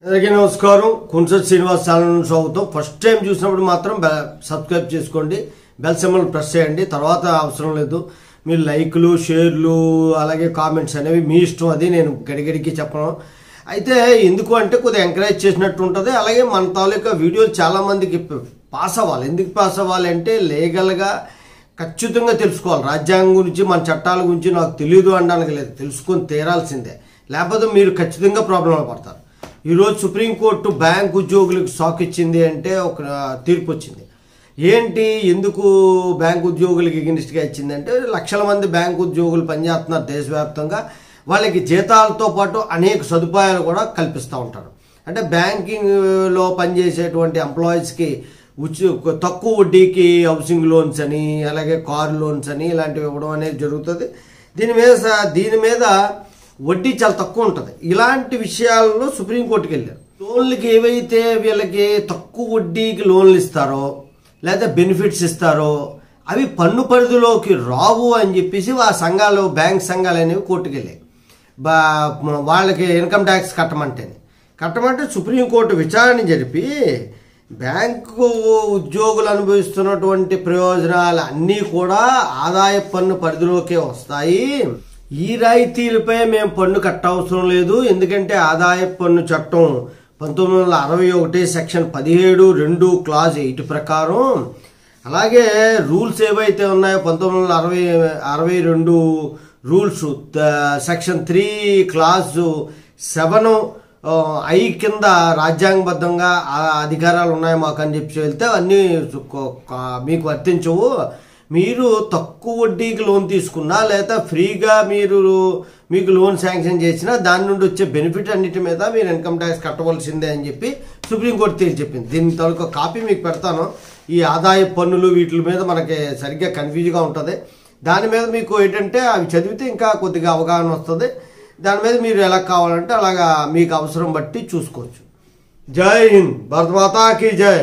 అందరికీ నమస్కారం. కుంసత్ శ్రీనివాస్ ఛానల్ స్వాగతం. ఫస్ట్ టైం చూసినప్పుడు మాత్రం సబ్స్క్రైబ్ చేసుకోండి, బెల్ సింబల్ ప్రెస్ చేయండి. తర్వాత అవసరం లేదు, మీరు లైక్లు, షేర్లు, అలాగే కామెంట్స్ అనేవి మీ ఇష్టం. అది నేను గడిగడికి చెప్పను. అయితే ఎందుకు అంటే కొద్దిగా ఎంకరేజ్ చేసినట్టు ఉంటుంది. అలాగే మన తాలూకా వీడియోలు చాలామందికి పాస్ అవ్వాలి. ఎందుకు పాస్ అవ్వాలి అంటే లీగల్గా ఖచ్చితంగా తెలుసుకోవాలి. రాజ్యాంగం గురించి, మన చట్టాల గురించి నాకు తెలియదు అనడానికి లేదు, తెలుసుకొని తీరాల్సిందే. లేకపోతే మీరు ఖచ్చితంగా ప్రాబ్లంలో పడతారు. ఈరోజు సుప్రీంకోర్టు బ్యాంక్ ఉద్యోగులకు షాక్ ఇచ్చింది అంటే ఒక తీర్పు వచ్చింది. ఏంటి, ఎందుకు బ్యాంక్ ఉద్యోగులకి ఎగెనిస్ట్గా ఇచ్చిందంటే లక్షల మంది బ్యాంక్ ఉద్యోగులు పనిచేస్తున్నారు దేశవ్యాప్తంగా. వాళ్ళకి జీతాలతో పాటు అనేక సదుపాయాలు కూడా కల్పిస్తూ ఉంటారు. అంటే బ్యాంకింగ్లో పనిచేసేటువంటి ఎంప్లాయీస్కి తక్కువ వడ్డీకి హౌసింగ్ లోన్స్ అని, అలాగే కార్ లోన్స్ అని ఇలాంటివి ఇవ్వడం అనేది జరుగుతుంది. దీని మీద వడ్డీ చాలా తక్కువ ఉంటుంది. ఇలాంటి విషయాల్లో సుప్రీంకోర్టుకి వెళ్ళారు. లోన్లకి ఏవైతే వీళ్ళకి తక్కువ వడ్డీకి లోన్లు ఇస్తారో లేదా బెనిఫిట్స్ ఇస్తారో అవి పన్ను పరిధిలోకి రావు అని చెప్పేసి ఆ సంఘాలు, బ్యాంక్ సంఘాలు అనేవి కోర్టుకు వెళ్ళాయి. వాళ్ళకి ఇన్కమ్ ట్యాక్స్ కట్టమంటే సుప్రీంకోర్టు విచారణ జరిపి బ్యాంకు ఉద్యోగులు అనుభవిస్తున్నటువంటి ప్రయోజనాలు అన్నీ కూడా ఆదాయ పన్ను పరిధిలోకే వస్తాయి. ఈ రాయితీలపై మేము పన్ను కట్టవసరం లేదు, ఎందుకంటే ఆదాయ పన్ను చట్టం 1961 సెక్షన్ 17(2) క్లాజ్ 8 ప్రకారం, అలాగే రూల్స్ ఏవైతే ఉన్నాయో 1962 రూల్స్ సెక్షన్ 3 క్లాజ్ 7(I) కింద రాజ్యాంగబద్ధంగా అధికారాలు ఉన్నాయి మాకు అని చెప్పి వెళ్తే అన్నీ మీకు వర్తించవు. మీరు తక్కువ వడ్డీకి లోన్ తీసుకున్నా లేదా ఫ్రీగా మీకు లోన్ శాంక్షన్ చేసినా దాని నుండి వచ్చే బెనిఫిట్ అన్నిటి మీద మీరు ఇన్కమ్ ట్యాక్స్ కట్టవలసిందే అని చెప్పి సుప్రీంకోర్టు తేల్చి చెప్పింది. దీని తాలూకా కాపీ మీకు పెడతాను. ఈ ఆదాయ పన్నులు వీటి మీద మనకి సరిగ్గా కన్ఫ్యూజ్గా ఉంటుంది. దాని మీద మీకు ఏంటంటే అవి చదివితే ఇంకా కొద్దిగా అవగాహన వస్తుంది. దాని మీద మీరు ఎలా కావాలంటే అలాగా మీకు అవసరం బట్టి చూసుకోవచ్చు. జై హింద్, భారత మాతా కీ జై.